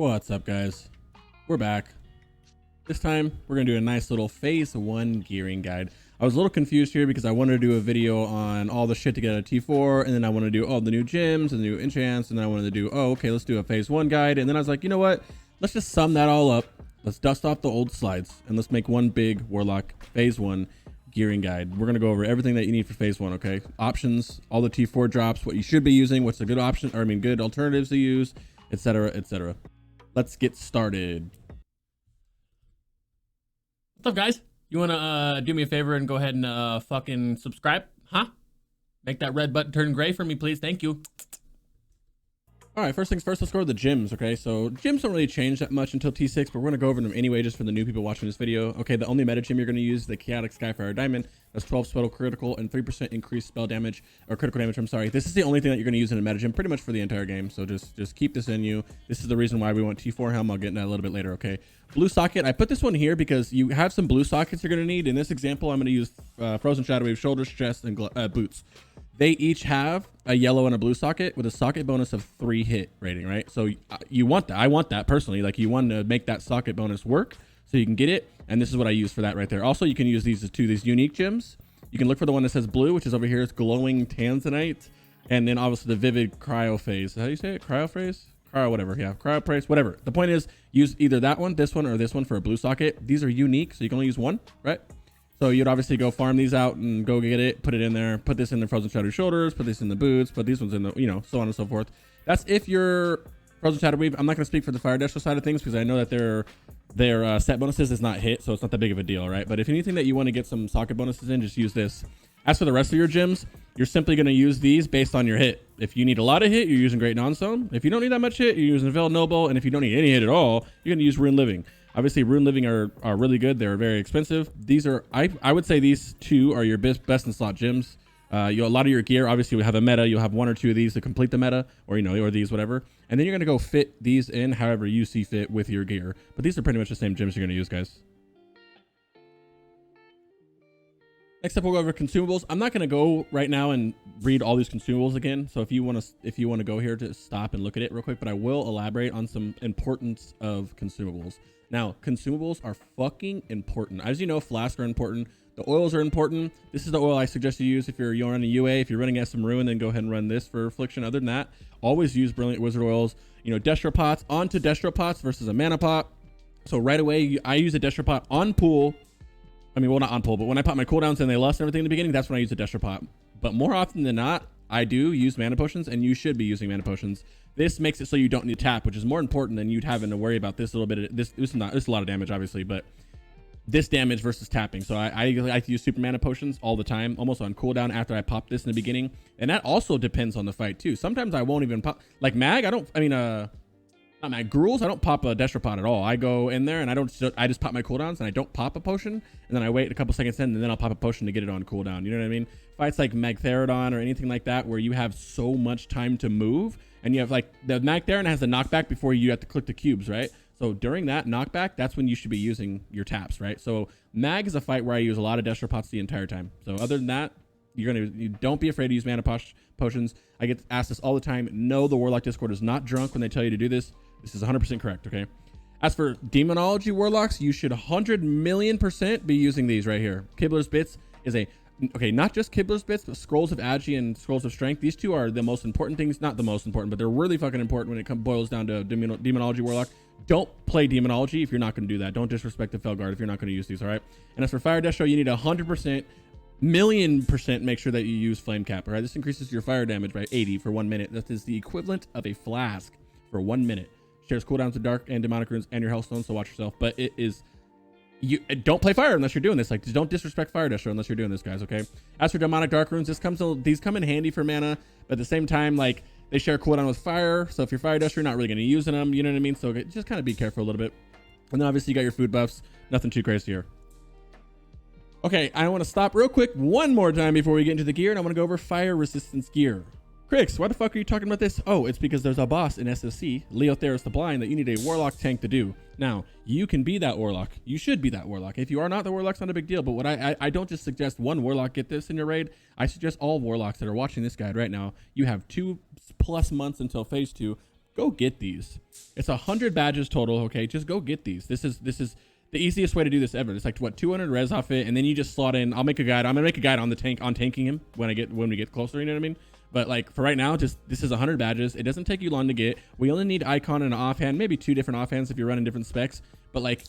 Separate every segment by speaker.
Speaker 1: What's up, guys? We're back. This time we're gonna do a nice little phase 1 gearing guide. I was a little confused here because I wanted to do a video on all the shit to get a T4, and then I want to do all the new gems and the new enchants, and then I wanted to do, oh, okay, let's do a phase 1 guide. And then I was like, you know what? Let's just sum that all up. Let's dust off the old slides and let's make one big Warlock phase 1 gearing guide. We're gonna go over everything that you need for phase 1, okay? Options, all the T4 drops, what you should be using, what's a good option, or I mean good alternatives to use, etc., etc. Let's get started.
Speaker 2: What's up, guys? You wanna do me a favor and go ahead and fucking subscribe, huh? Make that red button turn gray for me, please. Thank you.
Speaker 1: All right, first things first, let's go over the gyms, okay? So gyms don't really change that much until T6, but we're gonna go over them anyway just for the new people watching this video. Okay, the only meta gym you're gonna use is the Chaotic Skyfire Diamond. That's 12 spell critical and 3% increased spell damage, or critical damage, I'm sorry. This is the only thing that you're gonna use in a meta gym pretty much for the entire game, so just keep this in you. This is the reason why we want T4 helm. I'll get into that a little bit later, okay? Blue socket, I put this one here because you have some blue sockets you're gonna need. In this example, I'm gonna use Frozen Shadow Wave shoulders, chest, and boots. They each have a yellow and a blue socket with a socket bonus of 3 hit rating, right? So you want that. I want that personally. Like, you want to make that socket bonus work so you can get it. And this is what I use for that right there. Also, you can use these unique gems. You can look for the one that says blue, which is over here. It's glowing tanzanite. And then obviously the vivid cryo phase. How do you say it? Cryo phase? Cryo, whatever. Yeah, cryo phase, whatever. The point is, use either that one, or this one for a blue socket. These are unique, so you can only use one, right? So you'd obviously go farm these out and go get it, put it in there, put this in the Frozen Shadow shoulders, put this in the boots, put these ones in the, you know, so on and so forth. That's if you're Frozen Shadow Weave. I'm not going to speak for the Fire Dasher side of things because I know that their set bonuses is not hit, so it's not that big of a deal, right? But if anything that you want to get some socket bonuses in, just use this. As for the rest of your gyms, you're simply going to use these based on your hit. If you need a lot of hit, you're using Great Non-Stone. If you don't need that much hit, you're using Veil Noble. And if you don't need any hit at all, you're going to use Rune Living. Obviously, Rune Living are really good. They're very expensive. These are, I would say these two are your best in slot gyms. A lot of your gear, obviously, will have a meta. You'll have 1 or 2 of these to complete the meta, or, you know, or these, whatever. And then you're going to go fit these in however you see fit with your gear. But these are pretty much the same gyms you're going to use, guys. Next up, we'll go over consumables. I'm not going to go right now and read all these consumables again. So if you want to go here, to stop and look at it real quick, but I will elaborate on some importance of consumables. Now, consumables are fucking important. As you know, flasks are important. The oils are important. This is the oil I suggest you use if you're running UA. If you're running SM Ruin, then go ahead and run this for affliction. Other than that, always use Brilliant Wizard oils. You know, Destro pots onto Destro pots versus a mana pot. So right away, I use a Destro pot on pool. I mean, well, not on pull, but when I pop my cooldowns and they lust and everything in the beginning, that's when I use a Destro pot. But more often than not, I do use mana potions, and you should be using mana potions. This makes it so you don't need to tap, which is more important than you'd having to worry about this a little bit. This is a lot of damage, obviously, but this damage versus tapping. So I like to use super mana potions all the time, almost on cooldown after I pop this in the beginning. And that also depends on the fight too. Sometimes I won't even pop, like Mag. Not Mag, Gruels, I don't pop a Destro pot at all. I go in there and I just pop my cooldowns and I don't pop a potion, and then I wait a couple seconds in, and then I'll pop a potion to get it on cooldown. You know what I mean? Fights like Magtheridon or anything like that where you have so much time to move, and you have like the Magtheridon has a knockback before you have to click the cubes, right? So during that knockback, that's when you should be using your taps, right? So Mag is a fight where I use a lot of Destro pots the entire time. So other than that, you don't be afraid to use mana potions. I get asked this all the time. No, the Warlock Discord is not drunk when they tell you to do this. This is 100% correct, okay? As for Demonology Warlocks, you should 100,000,000% be using these right here. Kibler's Bits is okay, not just Kibler's Bits, but Scrolls of Agi and Scrolls of Strength. These two are the most important things. Not the most important, but they're really fucking important when it boils down to Demonology Warlock. Don't play Demonology if you're not going to do that. Don't disrespect the Felguard if you're not going to use these, all right? And as for Fire Destro, you need 100%, 1,000,000% make sure that you use Flame Cap, all right? This increases your fire damage by 80 for 1 minute. That is the equivalent of a flask for 1 minute. Shares cooldowns to dark and demonic runes and your hellstone, so watch yourself. But it is, you don't play fire unless you're doing this. Like, just don't disrespect Fire Destro unless you're doing this, guys, okay? As for demonic dark runes, these come in handy for mana, but at the same time, like, they share cooldown with fire. So if you're Fire Destro, you're not really going to use them, you know what I mean? So just kind of be careful a little bit. And then obviously you got your food buffs. Nothing too crazy here. Okay, I want to stop real quick one more time before we get into the gear, and I want to go over fire resistance gear. Crix, why the fuck are you talking about this? Oh, it's because there's a boss in SSC, Leotheris the Blind, that you need a Warlock tank to do. Now, you can be that Warlock. You should be that Warlock. If you are not the Warlock, it's not a big deal. But what I don't just suggest one Warlock get this in your raid. I suggest all Warlocks that are watching this guide right now. You have 2+ months until phase 2. go get these. It's 100 badges total. Okay, just go get these. This is the easiest way to do this ever. It's like what 200 res off it, and then you just slot in. I'll make a guide. I'm gonna make a guide on the tanking him when we get closer. You know what I mean? But like for right now, just this is 100 badges. It doesn't take you long to get. We only need icon and an offhand, maybe 2 different offhands if you're running different specs. But like,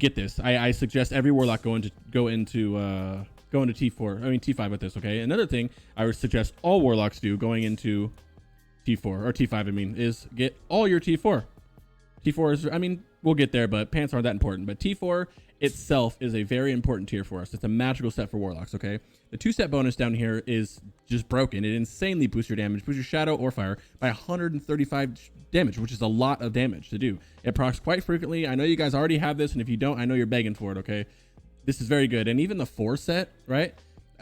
Speaker 1: get this. I suggest every warlock go into T4. I mean T5 with this. Okay. Another thing I would suggest all warlocks do going into T4 or T5. I mean, is get all your T4. T4 is. I mean, we'll get there, but pants aren't that important. But T4 itself is a very important tier for us. It's a magical set for warlocks. Okay. The 2-set bonus down here is just broken. It insanely boosts your damage, boosts your shadow or fire by 135 damage, which is a lot of damage to do. It procs quite frequently. I know you guys already have this, and if you don't, I know you're begging for it. Okay, this is very good. And even the 4-set, right?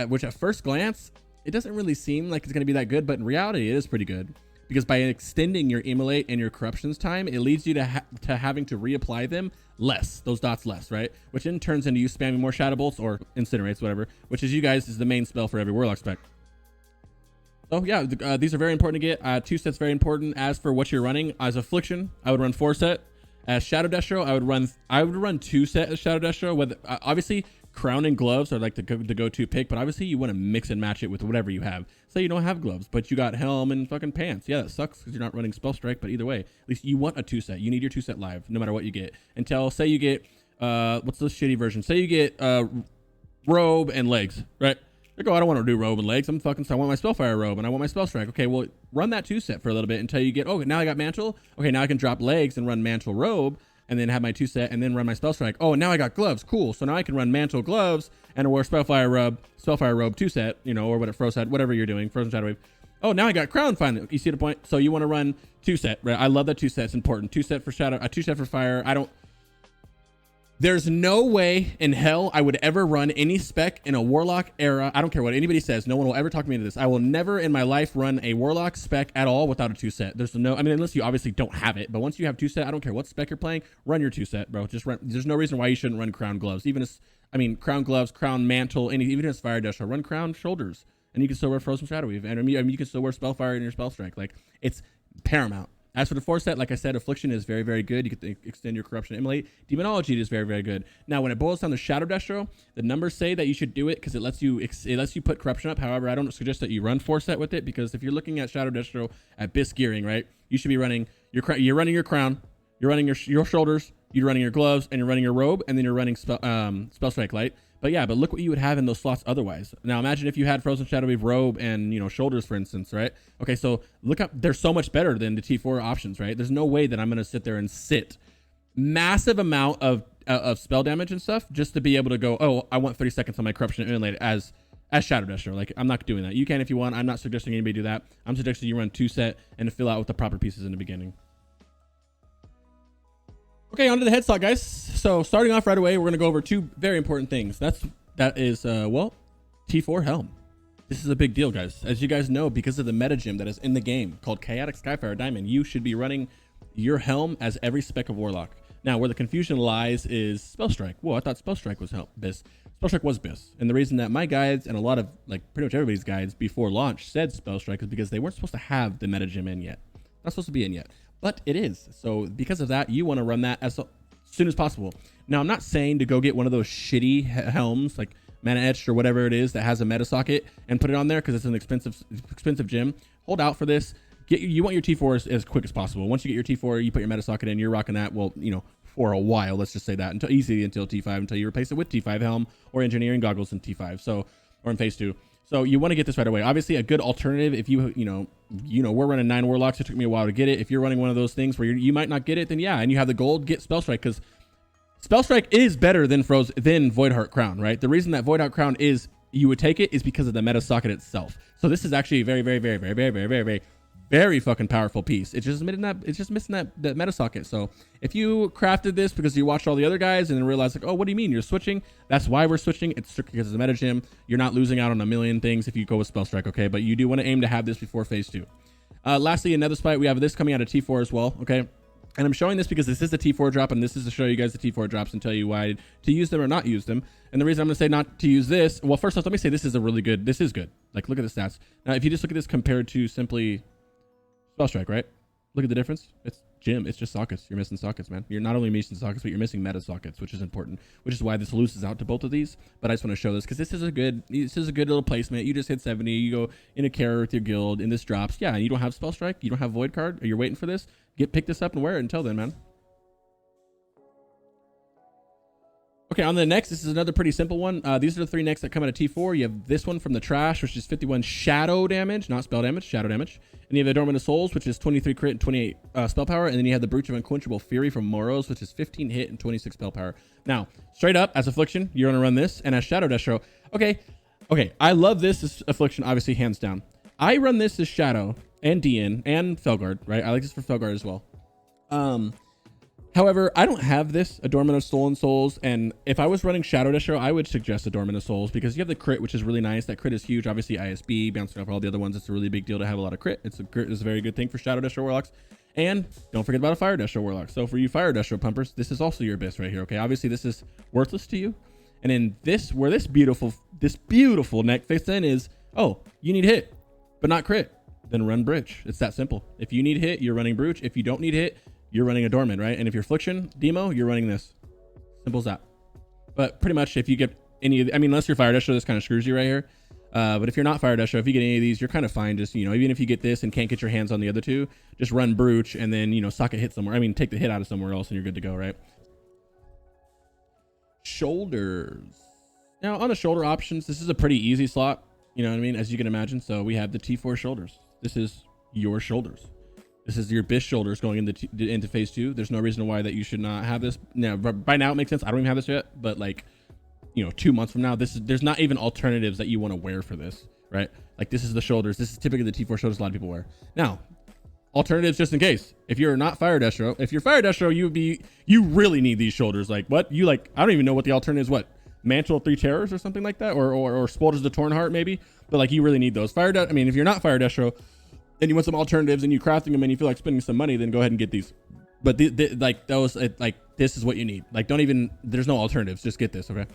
Speaker 1: Which at first glance, it doesn't really seem like it's going to be that good, but in reality, it is pretty good. Because by extending your immolate and your corruptions time, it leads you to having to reapply them less, those dots less, right? Which in turns into you spamming more shadow bolts or incinerates, whatever, which is you guys is the main spell for every warlock spec. So yeah, these are very important to get. 2-set's very important. As for what you're running, as Affliction, I would run 4-set. As Shadow Destro, I would run 2-set as Shadow Destro. With obviously Crown and gloves are like the go-to pick, but obviously you want to mix and match it with whatever you have. Say you don't have gloves, but you got helm and fucking pants. Yeah, that sucks because you're not running spell strike, but either way, at least you want a 2-set. You need your 2-set live no matter what you get. Until say you get what's the shitty version? Say you get robe and legs, right? They go, I don't want to do robe and legs. I want my spellfire robe and I want my spell strike. Okay, well run that 2-set for a little bit until you get, oh, now I got mantle. Okay, now I can drop legs and run mantle robe and then have my 2-set and then run my spell strike. Oh, now I got gloves. Cool. So now I can run mantle gloves and wear spellfire robe 2-set, you know, or whatever, frozen, whatever you're doing, frozen shadow wave. Oh, now I got crown finally. You see the point? So you want to run 2-set, right? I love that 2-set. It's important. 2-set for shadow, a 2-set for fire. There's no way in hell I would ever run any spec in a warlock era. I don't care what anybody says. No one will ever talk me into this. I will never in my life run a warlock spec at all without a 2-set. There's no, I mean, unless you obviously don't have it, but once you have 2-set, I don't care what spec you're playing, run your 2-set, bro. Just run. There's no reason why you shouldn't run crown gloves. Even as, I mean, crown gloves, crown mantle, even as fire dash, run crown shoulders and you can still wear frozen shadow weave. And I mean, you can still wear spellfire in your spell strike. Like it's paramount. As for the 4-set, like I said, Affliction is very, very good. You can extend your Corruption Immolate. Demonology is very, very good. Now, when it boils down to Shadow Destro, the numbers say that you should do it because it lets you put Corruption up. However, I don't suggest that you run 4-set with it because if you're looking at Shadow Destro at BiS gearing, right, you should be running you're running your crown, you're running your shoulders, you're running your gloves, and you're running your robe, and then you're running Spell Strike Light. But yeah, but look what you would have in those slots otherwise. Now imagine if you had Frozen Shadow Wave robe and, you know, shoulders, for instance, right? Okay, so look up, they're so much better than the T4 options, right? There's no way that I'm gonna sit there and sit massive amount of spell damage and stuff just to be able to go, oh, I want 30 seconds on my Corruption Immolate as Shadow Destro. Like, I'm not doing that. You can if you want. I'm not suggesting anybody do that. I'm suggesting you run 2-set and to fill out with the proper pieces in the beginning. Okay, on to the head slot, guys. So starting off right away, we're going to go over 2 very important things. That is, well, T4 helm. This is a big deal, guys. As you guys know, because of the meta gem that is in the game called Chaotic Skyfire Diamond, you should be running your helm as every spec of Warlock. Now, where the confusion lies is Spell Strike. Well, I thought Spell Strike was BiS. Spell Strike was BiS. And the reason that my guides and a lot of, like, pretty much everybody's guides before launch said Spell Strike is because they weren't supposed to have the meta gem in yet. Not supposed to be in yet. But it is. So because of that, you want to run that as soon as possible. Now, I'm not saying to go get one of those shitty helms like Mana Etched or whatever it is that has a meta socket and put it on there because it's an expensive gem. Hold out for this. You want your T4 as quick as possible. Once you get your T4, you put your meta socket in, you're rocking that, well, you know, for a while, let's just say that, until T5, until you replace it with T5 helm or engineering goggles in T5, so, or in phase 2. So you want to get this right away. Obviously, a good alternative, if you know, we're running 9 Warlocks. It took me a while to get it. If you're running one of those things where you might not get it, then yeah, and you have the gold, get Spell Strike, because Spell Strike is better than Voidheart Crown, right? The reason that Voidheart Crown is you would take it is because of the meta socket itself. So this is actually a very fucking powerful piece. It's just missing that meta socket. So if you crafted this because you watched all the other guys and then realized like, oh, what do you mean you're switching? That's why we're switching. It's strictly because of the meta gem. You're not losing out on a million things if you go with Spell Strike, okay? But you do want to aim to have this before phase 2. Lastly, another spite, we have this coming out of T4 as well, okay? And I'm showing this because this is the T4 drop, and this is to show you guys the T4 drops and tell you why to use them or not use them. And the reason I'm going to say not to use this, well, first off, let me say this is good. Like, look at the stats. Now, if you just look at this compared to simply Spell Strike, right? Look at the difference. It's Jim. It's just sockets. You're missing sockets, man. You're not only missing sockets, but you're missing meta sockets, which is important, which is why this loses out to both of these. But I just want to show this because this is a good little placement. You just hit 70. You go in a carrier with your guild and this drops. Yeah. And you don't have spell strike. You don't have void card. Or you're waiting for this. Pick this up and wear it until then, man. Okay, on the next, this is another pretty simple one. These are the 3 necks that come out of T4. You have this one from the trash, which is 51 shadow damage, not spell damage, shadow damage. And you have the Adornment of Souls, which is 23 crit and 28 spell power. And then you have the Brooch of Unquenchable Fury from Moros, which is 15 hit and 26 spell power. Now, straight up, as Affliction, you're going to run this. And as Shadow Destro, okay, I love this as Affliction, obviously, hands down. I run this as Shadow and DN and Felguard, right? I like this for Felguard as well. However, I don't have this Adornment of Stolen Souls, and if I was running Shadow Destro, I would suggest Adornment of Souls because you have the crit, which is really nice. That crit is huge. Obviously, ISB, bouncing off all the other ones, it's a really big deal to have a lot of crit. It's a very good thing for Shadow Destro Warlocks. And don't forget about a Fire Destro Warlock. So for you Fire Destro pumpers, this is also your BiS right here, okay? Obviously, this is worthless to you. And in this, where this beautiful neck fits in is, oh, you need hit, but not crit. Then run Bridge. It's that simple. If you need hit, you're running Brooch. If you don't need hit, you're running Adornment, right? And if you're Affliction, Demo, you're running this. Simple as that. But pretty much if you get any of the, I mean, unless you're Fire Destro, this kind of screws you right here. But if you're not Fire Destro, if you get any of these, you're kind of fine. Just, you know, even if you get this and can't get your hands on the other two, just run Brooch and then, you know, socket hit somewhere. I mean, take the hit out of somewhere else and you're good to go, right? Shoulders. Now, on the shoulder options, this is a pretty easy slot. You know what I mean? As you can imagine. So we have the T4 shoulders. This is your shoulders. This is your BiS shoulders going into phase 2. There's no reason why that you should not have this. Now, by now it makes sense. I don't even have this yet, but like, you know, 2 months from now, there's not even alternatives that you want to wear for this, right? Like this is the shoulders. This is typically the T4 shoulders a lot of people wear. Now, alternatives just in case. If you're not Fire Destro, if you're Fire Destro, you really need these shoulders. Like what? You like, I don't even know what the alternative is. What? Mantle of 3 Terrors or something like that? Or Spoilers the Torn Heart maybe? But like you really need those. I mean, if you're not Fire Destro, and you want some alternatives and you're crafting them and you feel like spending some money, then go ahead and get these. But like those, like this is what you need. Like don't even, there's no alternatives. Just get this, okay?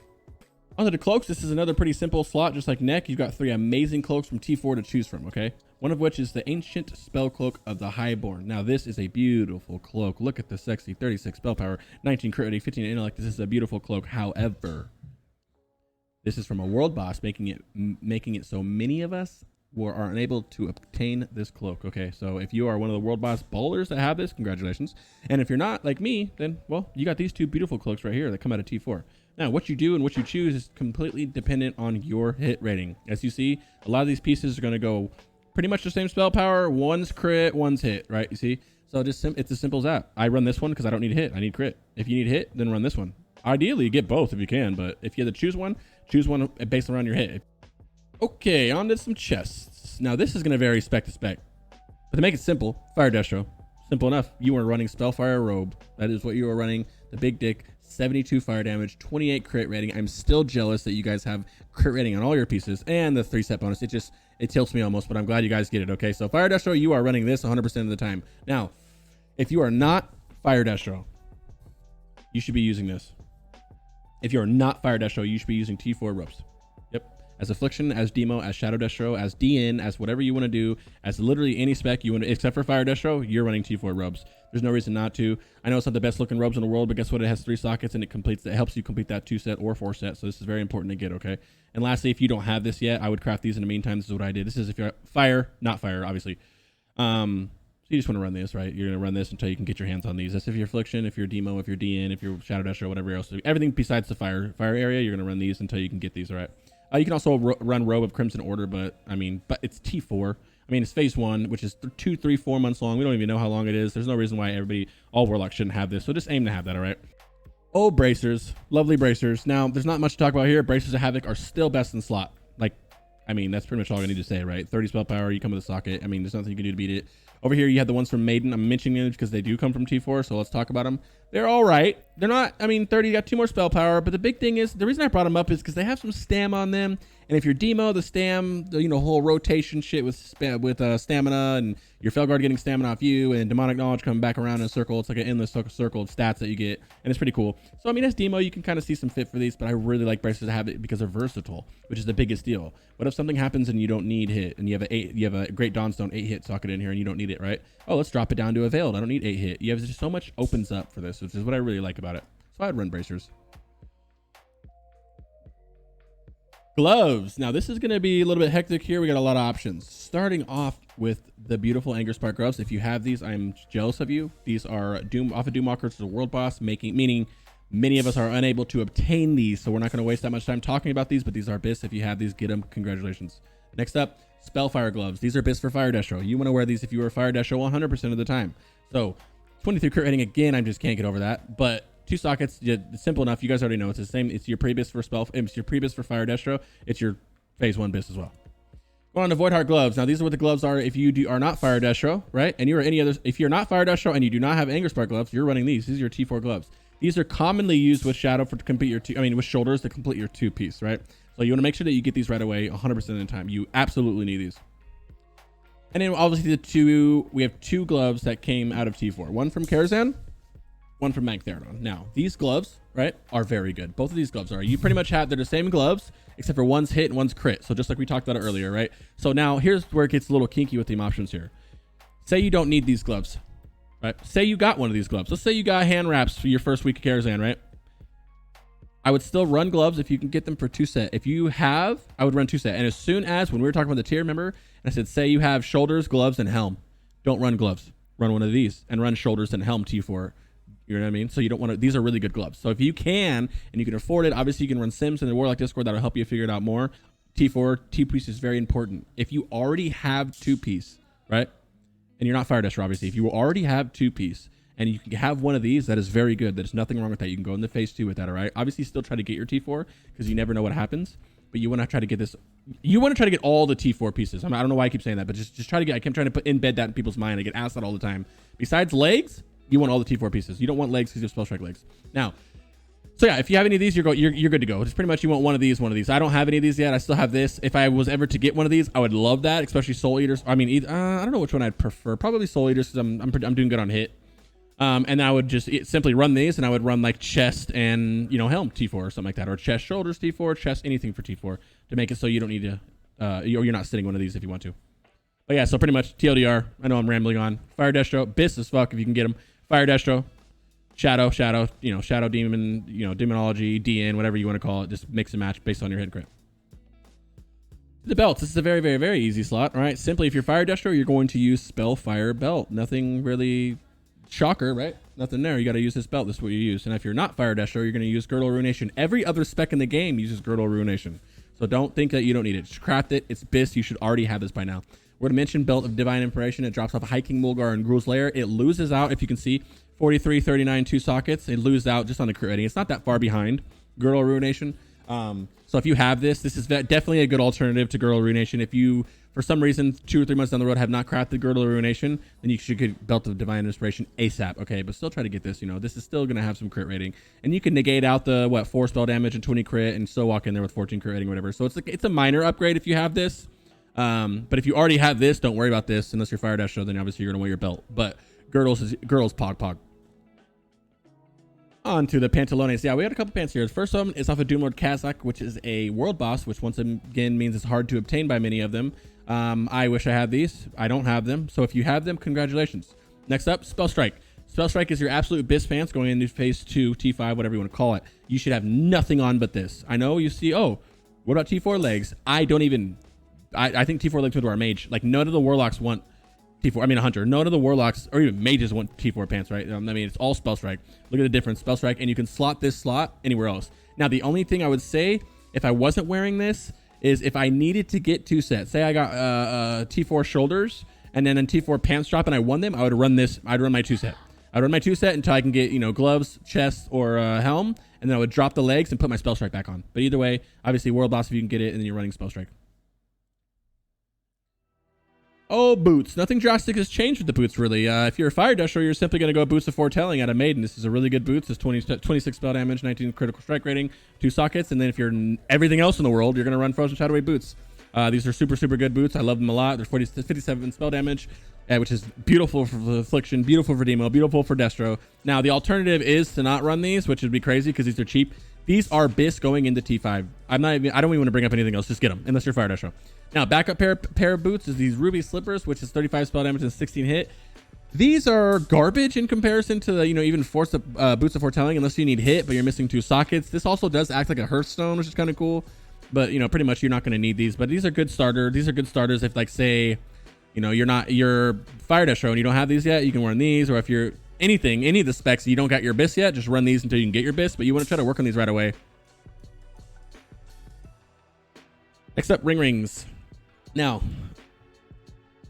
Speaker 1: Onto the cloaks. This is another pretty simple slot, just like neck. You've got 3 amazing cloaks from T4 to choose from, okay? One of which is the Ancient Spell Cloak of the Highborn. Now this is a beautiful cloak. Look at the sexy 36 spell power, 19 crit rate, 15 intellect. This is a beautiful cloak. However, this is from a world boss, making it so many of us are unable to obtain this cloak. Okay, so if you are one of the world boss bowlers that have this, congratulations. And if you're not like me, then well, you got these 2 beautiful cloaks right here that come out of T4. Now what you do and what you choose is completely dependent on your hit rating. As you see, a lot of these pieces are going to go pretty much the same spell power. One's crit, one's hit, right? You see, so just it's as simple as that. I run this one because I don't need hit, I need crit. If you need hit, then run this one. Ideally get both if you can, but if you had to choose one based around your hit. Okay, on to some chests. Now this is going to vary spec to spec, but to make it simple, Fire Destro, simple enough. You are running Spellfire Robe. That is what you are running. The big dick, 72 fire damage, 28 crit rating. I'm still jealous that you guys have crit rating on all your pieces and the 3-set bonus. It tilts me almost, but I'm glad you guys get it. Okay, so Fire Destro, you are running this 100% of the time. Now, if you are not Fire Destro, you should be using this. If you're not Fire Destro, you should be using T4 ropes. Yep. As Affliction, as Demo, as Shadow Destro, as DN, as whatever you want to do, as literally any spec you want to, except for Fire Destro, you're running T4 robes. There's no reason not to. I know it's not the best looking robes in the world, but guess what? It has 3 sockets and it helps you complete that 2-set or 4-set. So this is very important to get, okay? And lastly, if you don't have this yet, I would craft these in the meantime. This is what I did. This is if you're Fire, not Fire, obviously. So you just want to run this, right? You're going to run this until you can get your hands on these. That's if you're Affliction, if you're Demo, if you're DN, if you're Shadow Destro, whatever else. Everything besides the fire area, you're going to run these until you can get these, all right? You can also run Robe of Crimson Order, but it's T4. I mean, it's phase 1, which is 2, 3, 4 months long. We don't even know how long it is. There's no reason why all Warlocks shouldn't have this. So just aim to have that, all right? Oh, bracers. Lovely bracers. Now, there's not much to talk about here. Bracers of Havoc are still best in slot. Like, I mean, that's pretty much all I need to say, right? 30 spell power, you come with a socket. I mean, there's nothing you can do to beat it. Over here, you have the ones from Maiden. I'm mentioning them because they do come from T4, so let's talk about them. They're all right. They're not, 30 got 2 more spell power, but the big thing is, the reason I brought them up is because they have some stam on them, And if you're demo, the stam, the, you know, whole rotation shit with stamina and your Felguard getting stamina off you and demonic knowledge coming back around in a circle. It's like an endless circle of stats that you get, and it's pretty cool. So I mean, as demo, you can kind of see some fit for these, but I really like bracers to have it because they're versatile, which is the biggest deal. What if something happens and you don't need hit, and you have a great Dawnstone 8-hit socket in here and you don't need it, right? Oh, let's drop it down to a veiled. I don't need 8-hit. You have just so much opens up for this, which is what I really like about it. So I'd run bracers. Gloves. Now this is going to be a little bit hectic here. We got a lot of options. Starting off with the beautiful Anger Spark gloves. If you have these, I'm jealous of you. These are off of Doomwalker, which is a world boss, meaning many of us are unable to obtain these. So we're not going to waste that much time talking about these, but these are BiS. If you have these, get them. Congratulations. Next up, Spellfire gloves. These are BiS for Fire Destro. You want to wear these if you were Fire Destro 100% of the time. So 23 crit rating again. I just can't get over that. But 2 sockets, it's simple enough. You guys already know it's the same. It's your Pre-BiS for it's your Pre-BiS for Fire Destro. It's your phase 1 BiS as well. Going on to Voidheart gloves. Now these are what the gloves are if you are not Fire Destro, right? And you are any other. If you're not Fire Destro and you do not have Anger Spark gloves, you're running these. These are your T4 gloves. These are commonly used with Shadow to complete your with shoulders to complete your 2-piece, right? So you want to make sure that you get these right away 100% of the time. You absolutely need these. And then obviously we have 2 gloves that came out of T4. One from Karazhan, one from Magtheridon. Now, these gloves, right, are very good. Both of these gloves are. You pretty much have, they're the same gloves, except for one's hit and one's crit. So just like we talked about earlier, right? So now here's where it gets a little kinky with the options here. Say you don't need these gloves, right? Say you got one of these gloves. Let's say you got hand wraps for your first week of Karazhan, right? I would still run gloves if you can get them for 2 set. If you have, I would run 2 set. And as soon as, when we were talking about the tier, remember, and I said, say you have shoulders, gloves, and helm. Don't run gloves. Run one of these and run shoulders and helm T4. You know what I mean? So you don't want to, these are really good gloves. So if you can, and you can afford it, obviously you can run Sims in the Warlock Discord. That'll help you figure it out more. T4, 2-piece is very important. If you already have 2-piece, right? And you're not Fire Destro, obviously. If you already have 2-piece and you can have one of these, that is very good. There's nothing wrong with that. You can go into phase 2 with that, all right? Obviously still try to get your T4 because you never know what happens. But you want to try to get this, you want to try to get all the T4 pieces. I don't know why I keep saying that, but just try to get, I keep trying to embed that in people's mind. I get asked that all the time. Besides legs, you want all the T4 pieces. You don't want legs because you have Spell Strike legs. Now, so yeah, if you have any of these, you're good to go. It's pretty much you want one of these. I don't have any of these yet. I still have this. If I was ever to get one of these, I would love that, especially Soul Eaters. I mean, I don't know which one I'd prefer. Probably Soul Eaters because I'm doing good on hit. And I would just simply run these, and I would run like chest and helm T4 or something like that, or chest, shoulders T4, chest, anything for T4 to make it so you don't need to, or you're not sitting one of these if you want to. But yeah, so pretty much TLDR. I know I'm rambling on. Fire Destro, BiS as fuck if you can get them. Fire Destro, Shadow, Shadow Demon, Demonology, DN, whatever you want to call it. Just mix and match based on your hit and crit. The belts. This is a very, very, very easy slot, right? Simply, if you're Fire Destro, you're going to use Spellfire Belt. Nothing really shocker, right? Nothing there. You got to use this belt. This is what you use. And if you're not Fire Destro, you're going to use Girdle Ruination. Every other spec in the game uses Girdle Ruination. So don't think that you don't need it. Just craft it. It's BiS. You should already have this by now. We're going to mention Belt of Divine Inspiration. It drops off Hiking Mulgar and Gruul's Lair. It loses out, if you can see, 43, 39, 2 sockets. It loses out just on the crit rating. It's not that far behind Girdle Ruination. So if you have this is definitely a good alternative to Girdle Ruination. If you, for some reason, 2 or 3 months down the road have not crafted Girdle Ruination, then you should get Belt of Divine Inspiration ASAP. Okay, but still try to get this. This is still going to have some crit rating. And you can negate out the, 4 spell damage and 20 crit and still walk in there with 14 crit rating or whatever. So it's a minor upgrade if you have this. But if you already have this, don't worry about this unless you're Fire Destro. Then obviously you're gonna wear your belt. But girdles pog. On to the pantalones. Yeah, we got a couple pants here. The first one is off of Doomlord Kazakh, which is a world boss, which once again means it's hard to obtain by many of them. I wish I had these. I don't have them. So if you have them, congratulations. Next up, Spell Strike. Spell Strike is your absolute BiS pants going into phase 2, T5, whatever you want to call it. You should have nothing on but this. I know you see, oh, what about T4 legs? I think T4 legs would wear a mage. Like none of the warlocks want T4. I mean a hunter. None of the warlocks or even mages want T4 pants, right? I mean it's all Spell Strike. Look at the difference. Spell Strike, and you can slot this slot anywhere else. Now the only thing I would say if I wasn't wearing this is if I needed to get 2 sets. Say I got T4 shoulders and then a T4 pants drop and I won them, I would run this. I'd run my 2 set. I'd run my 2 set until I can get gloves, chest, or helm, and then I would drop the legs and put my Spell Strike back on. But either way, obviously world boss if you can get it, and then you're running Spell Strike. Oh, boots. Nothing drastic has changed with the boots, really. If you're a fire dasher, you're simply going to go boots of foretelling out of maiden. This is a really good boots. It's 26 spell damage, 19 critical strike rating, 2 sockets. And then if you're everything else in the world, you're going to run frozen shadow wave boots. These are super, super good boots. I love them a lot. They're 57 spell damage, which is beautiful for Affliction, beautiful for Demo, beautiful for Destro. Now, the alternative is to not run these, which would be crazy because these are cheap. These are BiS going into T5. I don't even want to bring up anything else. Just get them, unless you're fire dasher. Now, backup pair of boots is these Ruby Slippers, which is 35 spell damage and 16 hit. These are garbage in comparison to the, even Boots of Foretelling, unless you need hit, but you're missing 2 sockets. This also does act like a Hearthstone, which is kind of cool. But, pretty much you're not going to need these. But these are good starter. These are good starters if, like, say, you're fire dasher and you don't have these yet, you can run these. Or if you're any of the specs, you don't got your BiS yet, just run these until you can get your BiS. But you want to try to work on these right away. Next up, rings. Now,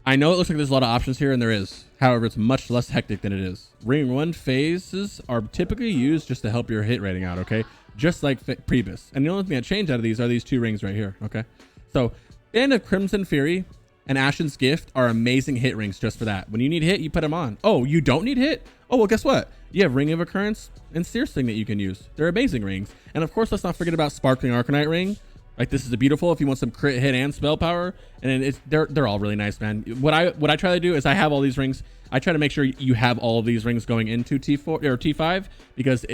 Speaker 1: I know it looks like there's a lot of options here, and there is. However, it's much less hectic than it is. Ring 1 phases are typically used just to help your hit rating out, okay? Just like Pre-BiS. And the only thing that changed out of these are these 2 rings right here, okay? So, Band of Crimson Fury and Ashen's Gift are amazing hit rings just for that. When you need hit, you put them on. Oh, you don't need hit? Oh, well, guess what? You have Ring of Occurrence and Sear's Thing that you can use. They're amazing rings. And of course, let's not forget about Sparkling Arcanite Ring. Like, this is a beautiful if you want some crit hit and spell power. And they're all really nice, man. What I try to do is I have all these rings. I try to make sure you have all of these rings going into T4 or T5 because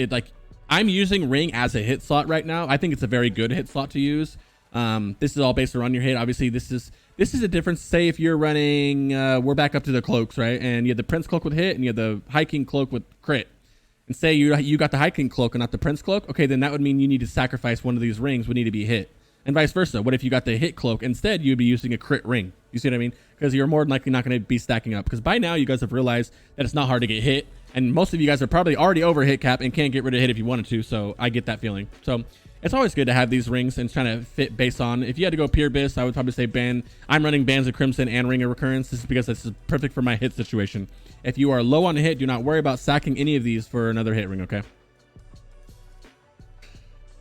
Speaker 1: I'm using ring as a hit slot right now. I think it's a very good hit slot to use. This is all based around your hit. Obviously, this is a difference. Say if you're running, we're back up to the cloaks, right? And you have the Prince Cloak with hit and you have the Hiking Cloak with crit. And say you got the Hiking Cloak and not the Prince Cloak. Okay, then that would mean you need to sacrifice one of these rings would need to be hit. And vice versa. What if you got the hit cloak? Instead, you'd be using a crit ring. You see what I mean? Because you're more than likely not going to be stacking up. Because by now, you guys have realized that it's not hard to get hit. And most of you guys are probably already over hit cap and can't get rid of hit if you wanted to. So I get that feeling. So it's always good to have these rings and trying to fit based on. If you had to go pure BiS, I would probably say I'm running Bands of Crimson and Ring of Recurrence. This is because this is perfect for my hit situation. If you are low on hit, do not worry about sacking any of these for another hit ring, okay?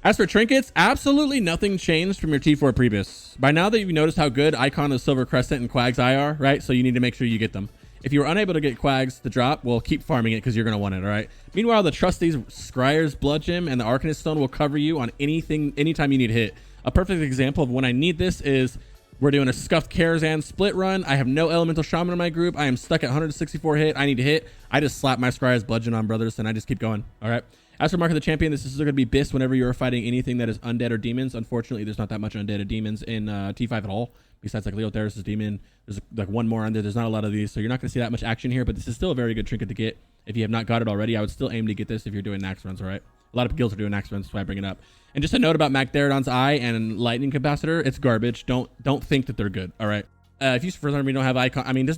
Speaker 1: As for trinkets, absolutely nothing changed from your T4 Pre-BiS. By now that you've noticed how good Icon of Silver Crescent and Quag's Eye are, right? So you need to make sure you get them. If you were unable to get Quag's to drop, well, keep farming it because you're going to want it, all right? Meanwhile, the Trusty's Scryer's Blood Gem and the Arcanist Stone will cover you on anytime you need hit. A perfect example of when I need this is we're doing a Scuffed Karazhan split run. I have no Elemental Shaman in my group. I am stuck at 164 hit. I need to hit. I just slap my Scryer's Blood Gem on, brothers, and I just keep going, all right? As for Mark of the Champion, this is going to be BiS whenever you're fighting anything that is undead or demons. Unfortunately, there's not that much undead or demons in T5 at all. Besides like Leotheris' demon, there's like one more under. There's not a lot of these, so you're not going to see that much action here. But this is still a very good trinket to get. If you have not got it already, I would still aim to get this if you're doing Nax runs, all right? A lot of guilds are doing Nax runs, that's why I bring it up. And just a note about Magtheridon's Eye and Lightning Capacitor, it's garbage. Don't think that they're good, all right? If you for some reason don't have Icon, I mean,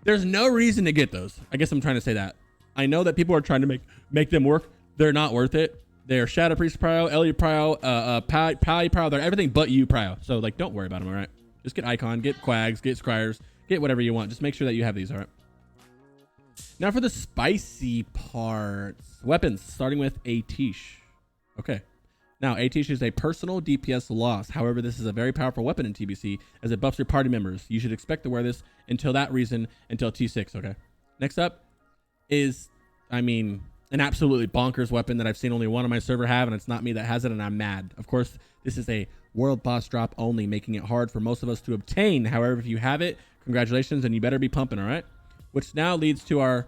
Speaker 1: there's no reason to get those. I guess I'm trying to say that. I know that people are trying to make them work. They're not worth it. They're Shadow Priest Prio, Ellie Prio, Pally Prio. They're everything but you Prio. So like, don't worry about them. All right. Just get Icon, get Quags, get Scryers, get whatever you want. Just make sure that you have these. All right. Now for the spicy parts, weapons, starting with Atish. Okay. Now Atish is a personal DPS loss. However, this is a very powerful weapon in TBC as it buffs your party members. You should expect to wear this until T6. Okay. Next up is, an absolutely bonkers weapon that I've seen only one on my server have, and it's not me that has it, and I'm mad. Of course, this is a world boss drop only, making it hard for most of us to obtain. However, if you have it, congratulations, and you better be pumping, all right? Which now leads to our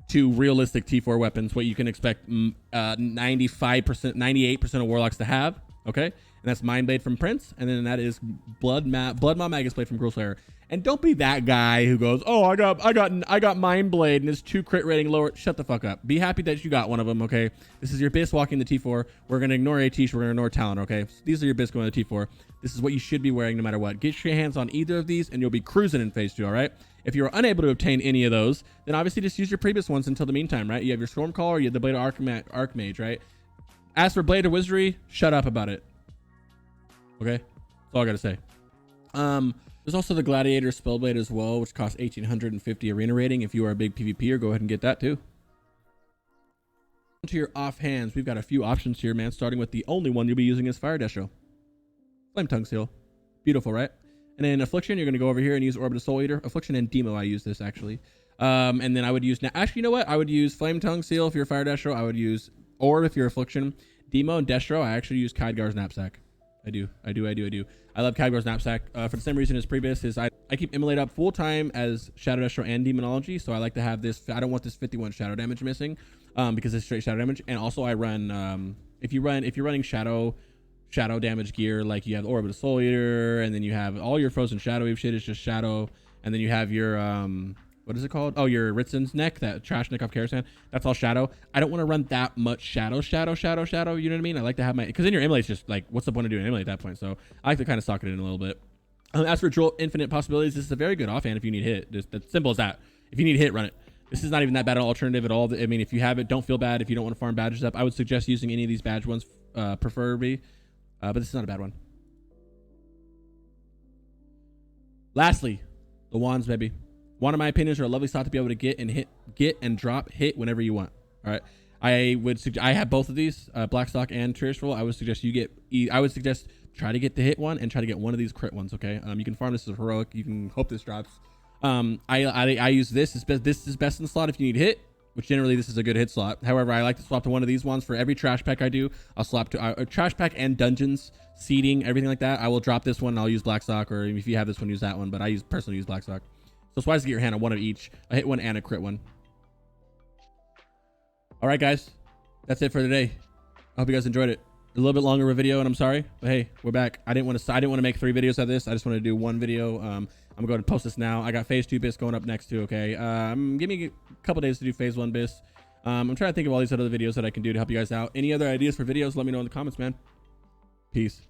Speaker 1: two realistic T4 weapons, what you can expect 95%, 98% of Warlocks to have, okay? And that's Mind Blade from Prince, and then that is Blood Maw Magus Blade from Cruel Slayer. And don't be that guy who goes, oh, I got Mind Blade and it's 2 crit rating lower. Shut the fuck up. Be happy that you got one of them, okay? This is your BiS walking the T4. We're going to ignore Atish. We're going to ignore Talon, okay? So these are your BiS going to T4. This is what you should be wearing no matter what. Get your hands on either of these and you'll be cruising in phase 2, all right? If you're unable to obtain any of those, then obviously just use your Pre-BiS ones until the meantime, right? You have your Stormcaller, you have the Blade of Archmage, right? As for Blade of Wizardry, shut up about it. Okay? That's all I got to say. There's also the Gladiator Spellblade as well, which costs 1850 arena rating. If you are a big PvPer, go ahead and get that too. To your offhands, we've got a few options here, man. Starting with the only one you'll be using is Fire Desho. Flame Tongue Seal. Beautiful, right? And then Affliction, you're going to go over here and use Orb of the Soul Eater. Affliction and Demo, I use this actually. And then I would use, now actually, you know what? I would use Flame Tongue Seal if you're Fire Destro. I would use Orb if you're Affliction. Demo and Destro, I actually use Khadgar's Knapsack. I do. I love Khadgar's Knapsack for the same reason as Pre-BiS is I keep Immolate up full time as Shadow Destro and Demonology. So I like to have this, I don't want this 51 shadow damage missing because it's straight shadow damage. And also I run, if you're running shadow damage gear, like you have Orb of the Soul Eater, and then you have all your Frozen Shadow Wave shit is just shadow, and then you have your what is it called? Oh, your Ritzen's neck, that trash neck off Karasan. That's all shadow. I don't want to run that much shadow. You know what I mean? I like to have my, because then your Immolate's just like, what's the point of doing Immolate at that point? So I like to kind of sock it in a little bit. As for Droll Infinite Possibilities, this is a very good offhand if you need hit. Just as simple as that. If you need hit, run it. This is not even that bad an alternative at all. I mean, if you have it, don't feel bad if you don't want to farm badges up. I would suggest using any of these badge ones, preferably. But this is not a bad one. Lastly, the wands, baby. Wand, in my opinion, are a lovely slot to be able to get and drop hit whenever you want. All right. I have both of these, Blackstock and Tearful. I would suggest try to get the hit one and try to get one of these crit ones. Okay. You can farm this as a heroic. You can hope this drops. I use this. This is best in the slot if you need hit, which generally this is a good hit slot. However, I like to swap to one of these ones for every trash pack I do. I'll swap to trash pack and dungeons, seeding, everything like that. I will drop this one and I'll use Blackstock, or if you have this one, use that one. But I personally use Blackstock. So it's wise to get your hand on one of each, a hit one and a crit one. All right, guys, that's it for today. I hope you guys enjoyed it. A little bit longer of a video, and I'm sorry, but hey, we're back. I didn't want to make 3 videos of this. I just wanted to do one video. I'm gonna go ahead and post this now. I got phase 2 BiS going up next too. Okay, give me a couple days to do phase 1 BiS. I'm trying to think of all these other videos that I can do to help you guys out. Any other ideas for videos? Let me know in the comments, man. Peace.